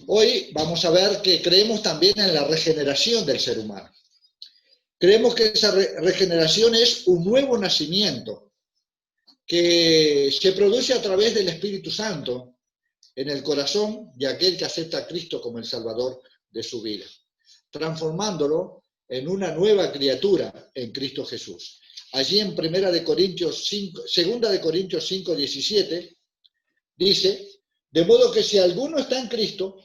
Hoy vamos a ver que creemos también en la regeneración del ser humano. Creemos que esa regeneración es un nuevo nacimiento que se produce a través del Espíritu Santo en el corazón de aquel que acepta a Cristo como el Salvador de su vida, transformándolo en una nueva criatura en Cristo Jesús. Allí en 2 de Corintios 5, 17, dice, de modo que si alguno está en Cristo,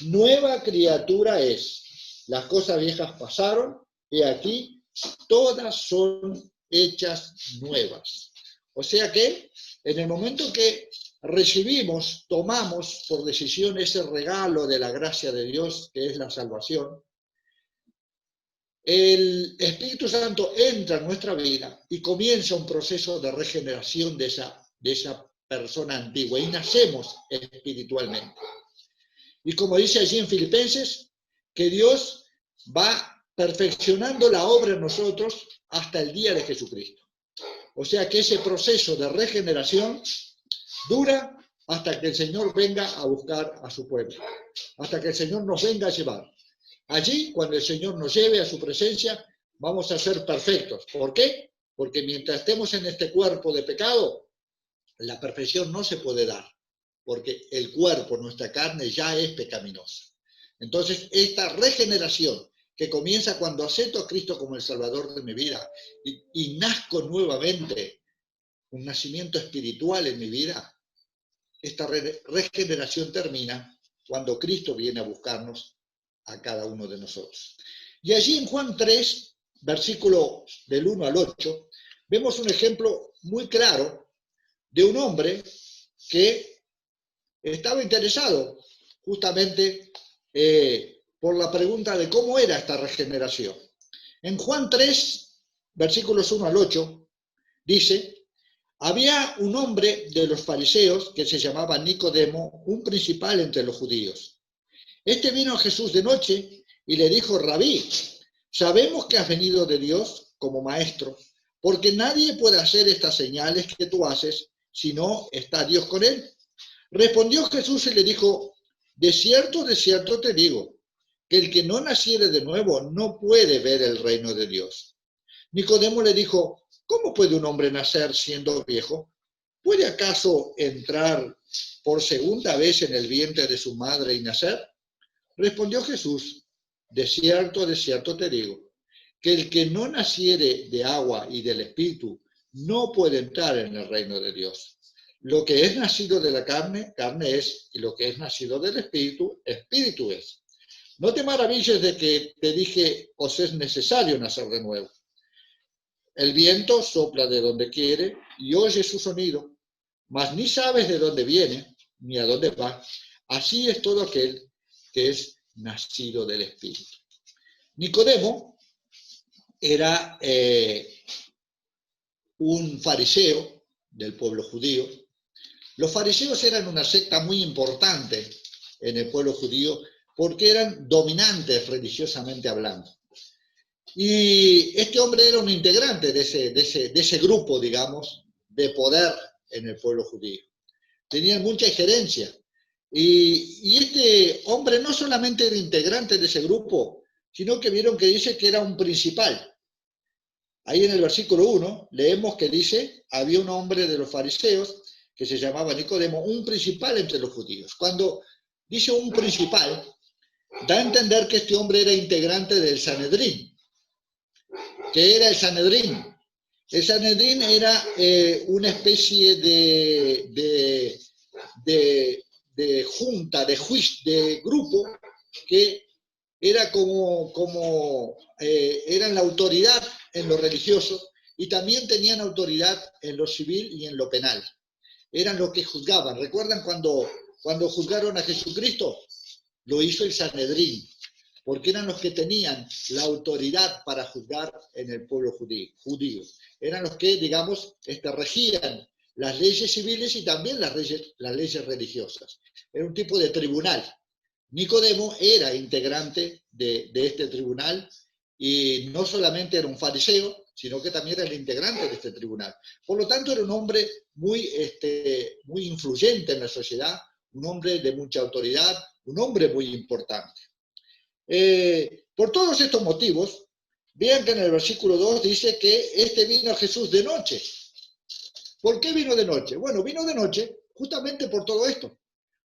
nueva criatura es. Las cosas viejas pasaron, y aquí todas son hechas nuevas. O sea que en el momento que recibimos, tomamos por decisión ese regalo de la gracia de Dios, que es la salvación, el Espíritu Santo entra en nuestra vida y comienza un proceso de regeneración de esa persona antigua y nacemos espiritualmente. Y como dice allí en Filipenses, que Dios va perfeccionando la obra en nosotros hasta el día de Jesucristo. O sea que ese proceso de regeneración dura hasta que el Señor venga a buscar a su pueblo, hasta que el Señor nos venga a llevar. Allí, cuando el Señor nos lleve a su presencia, vamos a ser perfectos. ¿Por qué? Porque mientras estemos en este cuerpo de pecado, la perfección no se puede dar, porque el cuerpo, nuestra carne, ya es pecaminosa. Entonces, esta regeneración que comienza cuando acepto a Cristo como el Salvador de mi vida y nazco nuevamente, un nacimiento espiritual en mi vida, esta regeneración termina cuando Cristo viene a buscarnos a cada uno de nosotros. Y allí en Juan 3, versículo del 1 al 8, vemos un ejemplo muy claro de un hombre que estaba interesado justamente por la pregunta de cómo era esta regeneración. En Juan 3, versículos 1 al 8, dice, había un hombre de los fariseos que se llamaba Nicodemo, un principal entre los judíos. Este vino a Jesús de noche y le dijo, Rabí, sabemos que has venido de Dios como maestro, porque nadie puede hacer estas señales que tú haces si no está Dios con él. Respondió Jesús y le dijo, de cierto te digo, que el que no naciere de nuevo no puede ver el reino de Dios. Nicodemo le dijo, ¿cómo puede un hombre nacer siendo viejo? ¿Puede acaso entrar por segunda vez en el vientre de su madre y nacer? Respondió Jesús, de cierto te digo, que el que no naciere de agua y del Espíritu no puede entrar en el reino de Dios. Lo que es nacido de la carne, carne es, y lo que es nacido del Espíritu, Espíritu es. No te maravilles de que te dije, os es necesario nacer de nuevo. El viento sopla de donde quiere y oye su sonido, mas ni sabes de dónde viene ni a dónde va. Así es todo aquel que es nacido del Espíritu. Nicodemo era un fariseo del pueblo judío. Los fariseos eran una secta muy importante en el pueblo judío porque eran dominantes religiosamente hablando. Y este hombre era un integrante de ese grupo, digamos, de poder en el pueblo judío. Tenían mucha injerencia. Y este hombre no solamente era integrante de ese grupo, sino que vieron que dice que era un principal. Ahí en el versículo 1 leemos que dice, había un hombre de los fariseos que se llamaba Nicodemo, un principal entre los judíos. Cuando dice un principal, da a entender que este hombre era integrante del Sanedrín. ¿Qué era el Sanedrín? El Sanedrín era una especie de junta, de grupo, que era eran la autoridad en lo religioso y también tenían autoridad en lo civil y en lo penal. Eran los que juzgaban. ¿Recuerdan cuando juzgaron a Jesucristo? Lo hizo el Sanedrín, porque eran los que tenían la autoridad para juzgar en el pueblo judío. Eran los que, digamos, regían las leyes civiles y también las leyes religiosas. Era un tipo de tribunal. Nicodemo era integrante de este tribunal y no solamente era un fariseo, sino que también era el integrante de este tribunal. Por lo tanto, era un hombre muy influyente en la sociedad, un hombre de mucha autoridad, un hombre muy importante. Por todos estos motivos, vean que en el versículo 2 dice que este vino a Jesús de noche. ¿Por qué vino de noche? Bueno, vino de noche justamente por todo esto.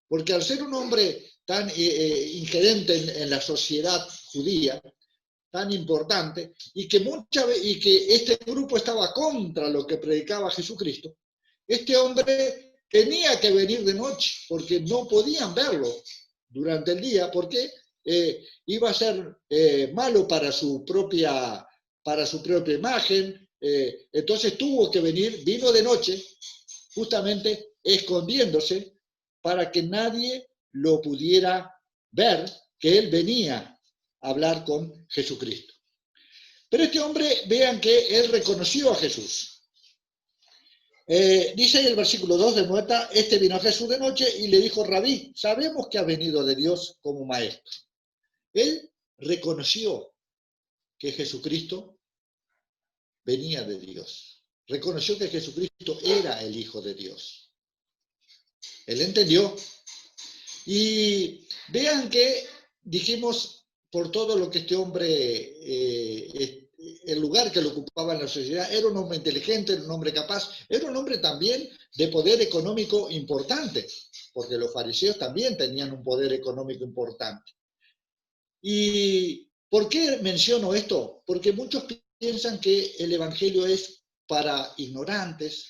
Porque al ser un hombre tan ingerente en la sociedad judía, tan importante, y que este grupo estaba contra lo que predicaba Jesucristo, este hombre tenía que venir de noche, porque no podían verlo durante el día, porque iba a ser malo para su propia imagen. Entonces tuvo que venir, vino de noche, justamente escondiéndose para que nadie lo pudiera ver, que él venía a hablar con Jesucristo. Pero este hombre, vean que él reconoció a Jesús. Dice ahí el versículo 2 de nuevo, este vino a Jesús de noche y le dijo, Rabí, sabemos que ha venido de Dios como maestro. Él reconoció que Jesucristo venía de Dios. Reconoció que Jesucristo era el Hijo de Dios. Él entendió. Y vean que dijimos por todo lo que este hombre, el lugar que lo ocupaba en la sociedad, era un hombre inteligente, era un hombre capaz, era un hombre también de poder económico importante, porque los fariseos también tenían un poder económico importante. ¿Y por qué menciono esto? Porque muchos piensan que el Evangelio es para ignorantes,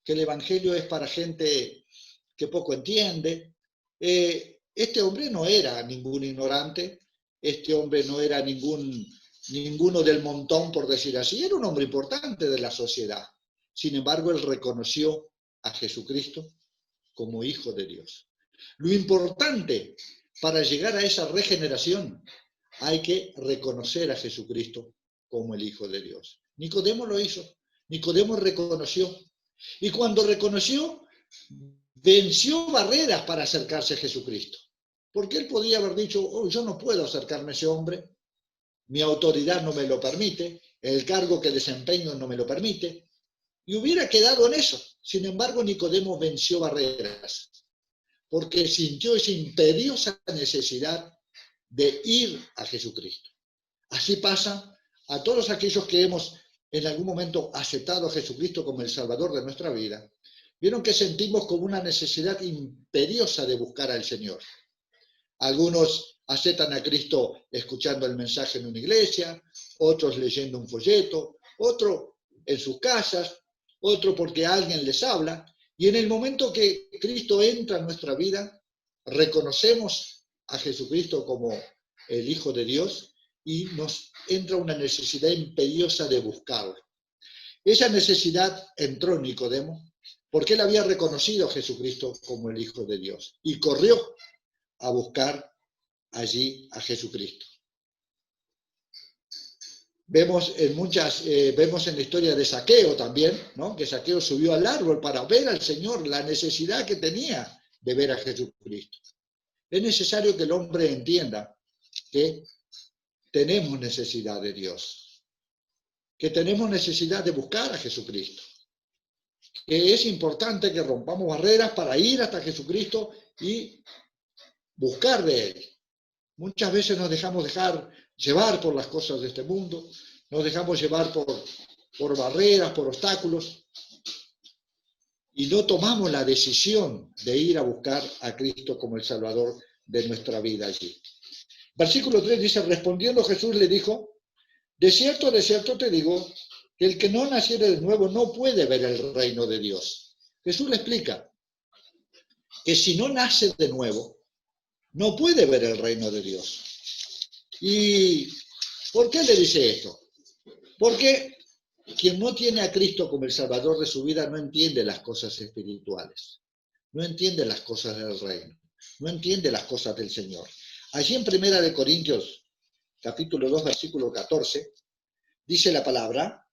que el Evangelio es para gente que poco entiende. Este hombre no era ningún ignorante, este hombre no era ninguno del montón, por decir así, era un hombre importante de la sociedad. Sin embargo, él reconoció a Jesucristo como Hijo de Dios. Lo importante para llegar a esa regeneración, hay que reconocer a Jesucristo como el Hijo de Dios. Nicodemo lo hizo, Nicodemo reconoció. Y cuando reconoció, venció barreras para acercarse a Jesucristo. Porque él podía haber dicho, oh, yo no puedo acercarme a ese hombre, mi autoridad no me lo permite, el cargo que desempeño no me lo permite, y hubiera quedado en eso. Sin embargo, Nicodemo venció barreras, porque sintió esa imperiosa necesidad de ir a Jesucristo. Así pasa a todos aquellos que hemos en algún momento aceptado a Jesucristo como el Salvador de nuestra vida. Vieron que sentimos como una necesidad imperiosa de buscar al Señor. Algunos aceptan a Cristo escuchando el mensaje en una iglesia, otros leyendo un folleto, otros en sus casas, otros porque alguien les habla. Y en el momento que Cristo entra en nuestra vida, reconocemos a Jesucristo como el Hijo de Dios y nos entra una necesidad imperiosa de buscarlo. Esa necesidad entró en Nicodemo porque él había reconocido a Jesucristo como el Hijo de Dios y corrió a buscar allí a Jesucristo. Vemos en la historia de Zaqueo también, ¿no? Que Zaqueo subió al árbol para ver al Señor, la necesidad que tenía de ver a Jesucristo. Es necesario que el hombre entienda que tenemos necesidad de Dios, que tenemos necesidad de buscar a Jesucristo, que es importante que rompamos barreras para ir hasta Jesucristo y buscar de Él. Muchas veces nos dejamos llevar por las cosas de este mundo, nos dejamos llevar por barreras, por obstáculos, y no tomamos la decisión de ir a buscar a Cristo como el Salvador de nuestra vida allí. Versículo 3 dice, respondiendo Jesús le dijo, de cierto te digo, que el que no naciere de nuevo no puede ver el reino de Dios. Jesús le explica que si no nace de nuevo, no puede ver el reino de Dios. ¿Y por qué le dice esto? Porque quien no tiene a Cristo como el Salvador de su vida no entiende las cosas espirituales, no entiende las cosas del reino, no entiende las cosas del Señor. Allí en 1 Corintios, capítulo 2, versículo 14, dice la palabra,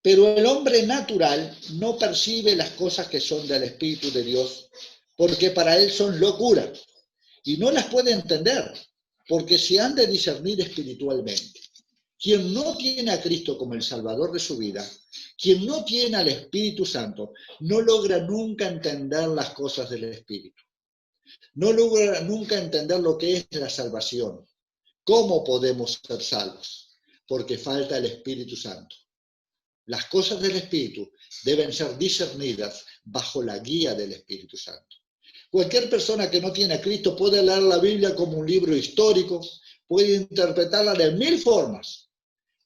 pero el hombre natural no percibe las cosas que son del Espíritu de Dios, porque para él son locura, y no las puede entender, porque se han de discernir espiritualmente. Quien no tiene a Cristo como el Salvador de su vida, quien no tiene al Espíritu Santo, no logra nunca entender las cosas del Espíritu. No logra nunca entender lo que es la salvación. ¿Cómo podemos ser salvos? Porque falta el Espíritu Santo. Las cosas del Espíritu deben ser discernidas bajo la guía del Espíritu Santo. Cualquier persona que no tiene a Cristo puede leer la Biblia como un libro histórico, puede interpretarla de 1000 formas,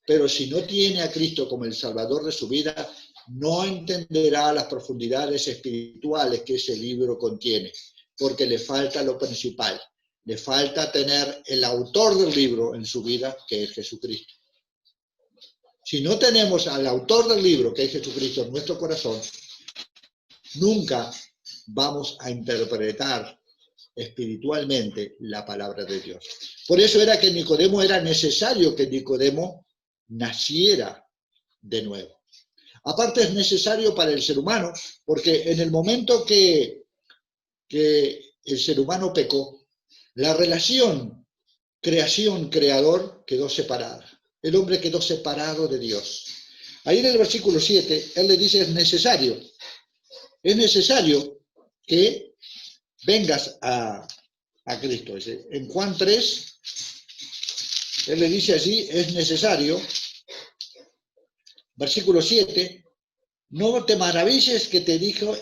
pero si no tiene a Cristo como el Salvador de su vida, no entenderá las profundidades espirituales que ese libro contiene, porque le falta lo principal, le falta tener el autor del libro en su vida, que es Jesucristo. Si no tenemos al autor del libro, que es Jesucristo, en nuestro corazón, nunca vamos a interpretar espiritualmente la palabra de Dios. Por eso era que Nicodemo, era necesario que Nicodemo naciera de nuevo. Aparte es necesario para el ser humano, porque en el momento que el ser humano pecó, la relación creación-creador quedó separada. El hombre quedó separado de Dios. Ahí en el versículo 7, él le dice, es necesario que vengas a Cristo. En Juan 3, él le dice así, es necesario, versículo 7, no te maravilles que te dijo,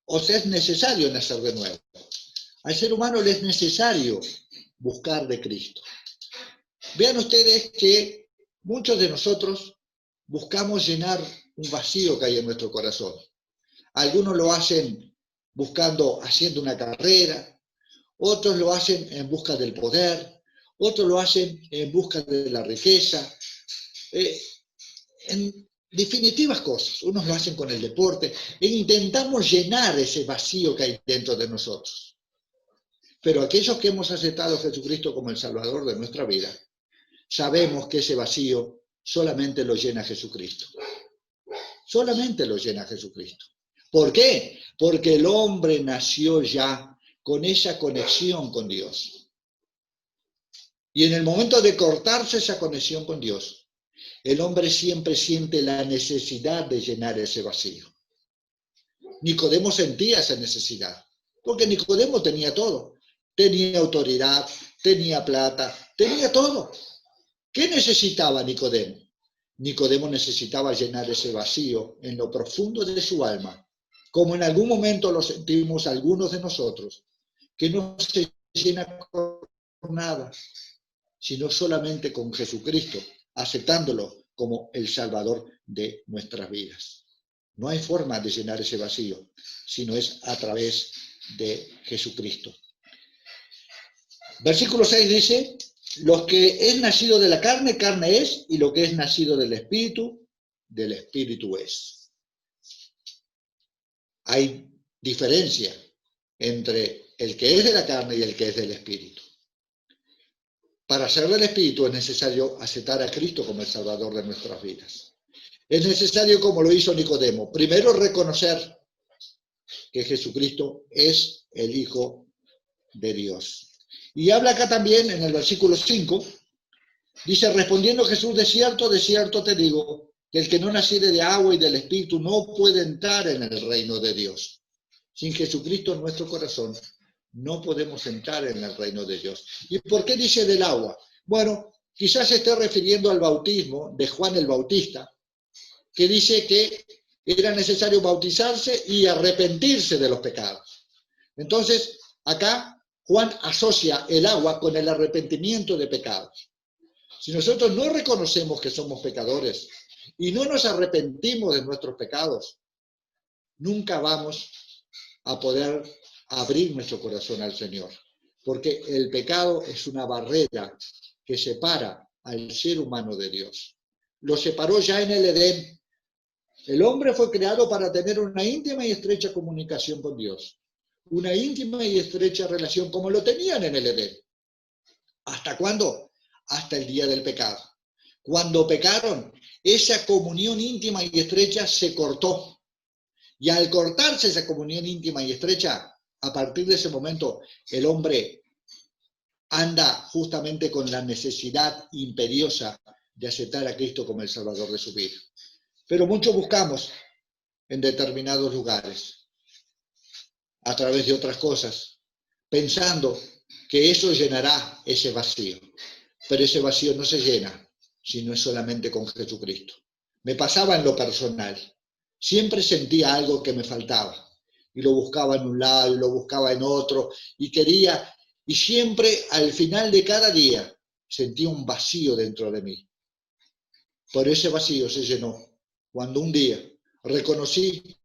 os es necesario nacer de nuevo. Al ser humano le es necesario buscar de Cristo. Vean ustedes que muchos de nosotros buscamos llenar un vacío que hay en nuestro corazón. Algunos lo hacen haciendo una carrera, otros lo hacen en busca del poder, otros lo hacen en busca de la riqueza, en definitivas cosas. Unos lo hacen con el deporte e intentamos llenar ese vacío que hay dentro de nosotros. Pero aquellos que hemos aceptado a Jesucristo como el Salvador de nuestra vida, sabemos que ese vacío solamente lo llena Jesucristo. Solamente lo llena Jesucristo. ¿Por qué? Porque el hombre nació ya con esa conexión con Dios. Y en el momento de cortarse esa conexión con Dios, el hombre siempre siente la necesidad de llenar ese vacío. Nicodemo sentía esa necesidad, porque Nicodemo tenía todo. Tenía autoridad, tenía plata, tenía todo. ¿Qué necesitaba Nicodemo? Nicodemo necesitaba llenar ese vacío en lo profundo de su alma, como en algún momento lo sentimos algunos de nosotros, que no se llena con nada, sino solamente con Jesucristo, aceptándolo como el Salvador de nuestras vidas. No hay forma de llenar ese vacío, sino es a través de Jesucristo. Versículo 6 dice, lo que es nacido de la carne, carne es, y lo que es nacido del espíritu es. Hay diferencia entre el que es de la carne y el que es del espíritu. Para ser del espíritu es necesario aceptar a Cristo como el Salvador de nuestras vidas. Es necesario, como lo hizo Nicodemo, primero reconocer que Jesucristo es el Hijo de Dios. Y habla acá también en el versículo 5, dice, respondiendo Jesús, de cierto te digo, que el que no naciere de agua y del Espíritu no puede entrar en el reino de Dios. Sin Jesucristo en nuestro corazón no podemos entrar en el reino de Dios. ¿Y por qué dice del agua? Bueno, quizás se esté refiriendo al bautismo de Juan el Bautista, que dice que era necesario bautizarse y arrepentirse de los pecados. Entonces, acá Juan asocia el agua con el arrepentimiento de pecados. Si nosotros no reconocemos que somos pecadores y no nos arrepentimos de nuestros pecados, nunca vamos a poder abrir nuestro corazón al Señor. Porque el pecado es una barrera que separa al ser humano de Dios. Lo separó ya en el Edén. El hombre fue creado para tener una íntima y estrecha comunicación con Dios. Una íntima y estrecha relación como lo tenían en el Edén. ¿Hasta cuándo? Hasta el día del pecado. Cuando pecaron, esa comunión íntima y estrecha se cortó. Y al cortarse esa comunión íntima y estrecha, a partir de ese momento, el hombre anda justamente con la necesidad imperiosa de aceptar a Cristo como el Salvador de su vida. Pero muchos buscamos en determinados lugares, a través de otras cosas, pensando que eso llenará ese vacío. Pero ese vacío no se llena si no es solamente con Jesucristo. Me pasaba en lo personal. Siempre sentía algo que me faltaba. Y lo buscaba en un lado y lo buscaba en otro. Y quería, y siempre al final de cada día sentía un vacío dentro de mí. Pero ese vacío se llenó cuando un día reconocí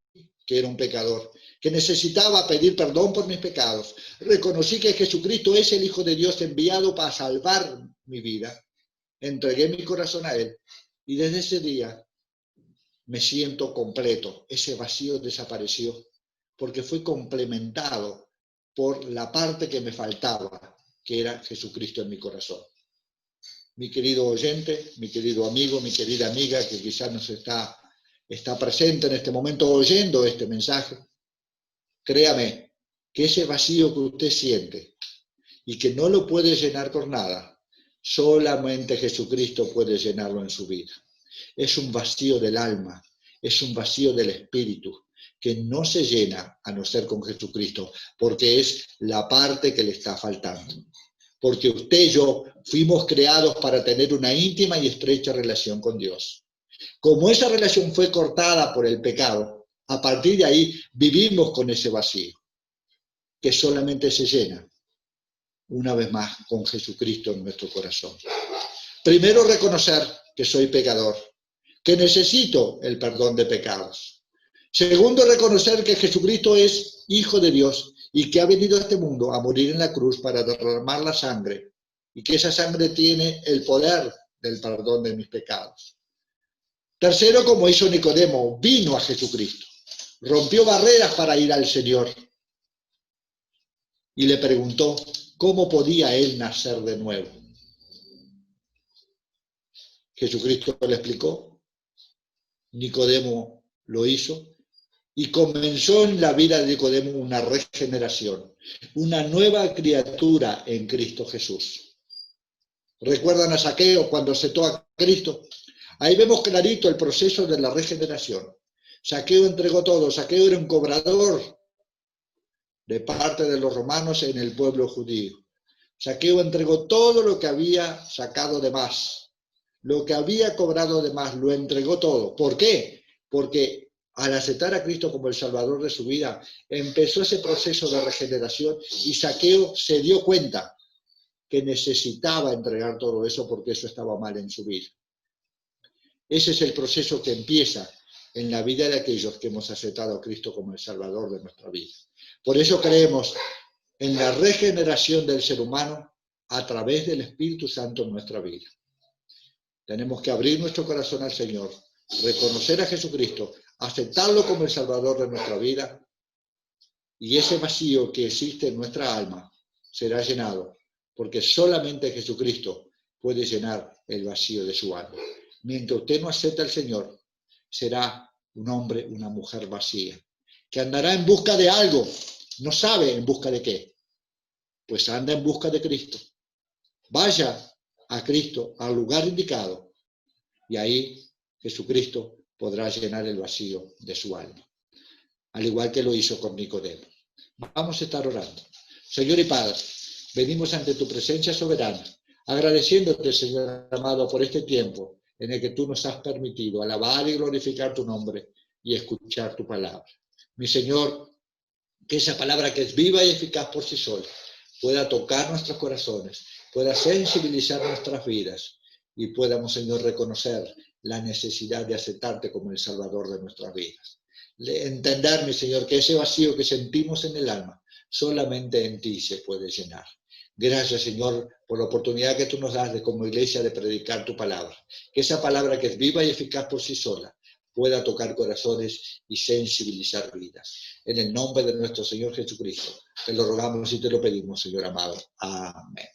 que era un pecador, que necesitaba pedir perdón por mis pecados. Reconocí que Jesucristo es el Hijo de Dios enviado para salvar mi vida. Entregué mi corazón a Él y desde ese día me siento completo. Ese vacío desapareció porque fue complementado por la parte que me faltaba, que era Jesucristo en mi corazón. Mi querido oyente, mi querido amigo, mi querida amiga que quizás nos está presente en este momento oyendo este mensaje, créame que ese vacío que usted siente y que no lo puede llenar por nada, solamente Jesucristo puede llenarlo en su vida. Es un vacío del alma, es un vacío del espíritu, que no se llena a no ser con Jesucristo, porque es la parte que le está faltando. Porque usted y yo fuimos creados para tener una íntima y estrecha relación con Dios. Como esa relación fue cortada por el pecado, a partir de ahí vivimos con ese vacío, que solamente se llena, una vez más, con Jesucristo en nuestro corazón. Primero, reconocer que soy pecador, que necesito el perdón de pecados. Segundo, reconocer que Jesucristo es Hijo de Dios y que ha venido a este mundo a morir en la cruz para derramar la sangre y que esa sangre tiene el poder del perdón de mis pecados. Tercero, como hizo Nicodemo, vino a Jesucristo, rompió barreras para ir al Señor y le preguntó cómo podía él nacer de nuevo. Jesucristo le explicó, Nicodemo lo hizo y comenzó en la vida de Nicodemo una regeneración, una nueva criatura en Cristo Jesús. ¿Recuerdan a Zaqueo cuando aceptó a Cristo? Ahí vemos clarito el proceso de la regeneración. Zaqueo entregó todo, Zaqueo era un cobrador de parte de los romanos en el pueblo judío. Zaqueo entregó todo lo que había sacado de más, lo que había cobrado de más, lo entregó todo. ¿Por qué? Porque al aceptar a Cristo como el Salvador de su vida, empezó ese proceso de regeneración y Zaqueo se dio cuenta que necesitaba entregar todo eso porque eso estaba mal en su vida. Ese es el proceso que empieza en la vida de aquellos que hemos aceptado a Cristo como el Salvador de nuestra vida. Por eso creemos en la regeneración del ser humano a través del Espíritu Santo en nuestra vida. Tenemos que abrir nuestro corazón al Señor, reconocer a Jesucristo, aceptarlo como el Salvador de nuestra vida y ese vacío que existe en nuestra alma será llenado porque solamente Jesucristo puede llenar el vacío de su alma. Mientras usted no acepta al Señor, será un hombre, una mujer vacía, que andará en busca de algo, no sabe en busca de qué, pues anda en busca de Cristo. Vaya a Cristo, al lugar indicado, y ahí Jesucristo podrá llenar el vacío de su alma, al igual que lo hizo con Nicodemo. Vamos a estar orando. Señor y Padre, venimos ante tu presencia soberana, agradeciéndote, Señor amado, por este tiempo en el que tú nos has permitido alabar y glorificar tu nombre y escuchar tu palabra. Mi Señor, que esa palabra que es viva y eficaz por sí sola pueda tocar nuestros corazones, pueda sensibilizar nuestras vidas y podamos, Señor, reconocer la necesidad de aceptarte como el Salvador de nuestras vidas. Entender, mi Señor, que ese vacío que sentimos en el alma solamente en ti se puede llenar. Gracias, Señor, por la oportunidad que tú nos das de como iglesia de predicar tu palabra. Que esa palabra que es viva y eficaz por sí sola pueda tocar corazones y sensibilizar vidas. En el nombre de nuestro Señor Jesucristo, te lo rogamos y te lo pedimos, Señor amado. Amén.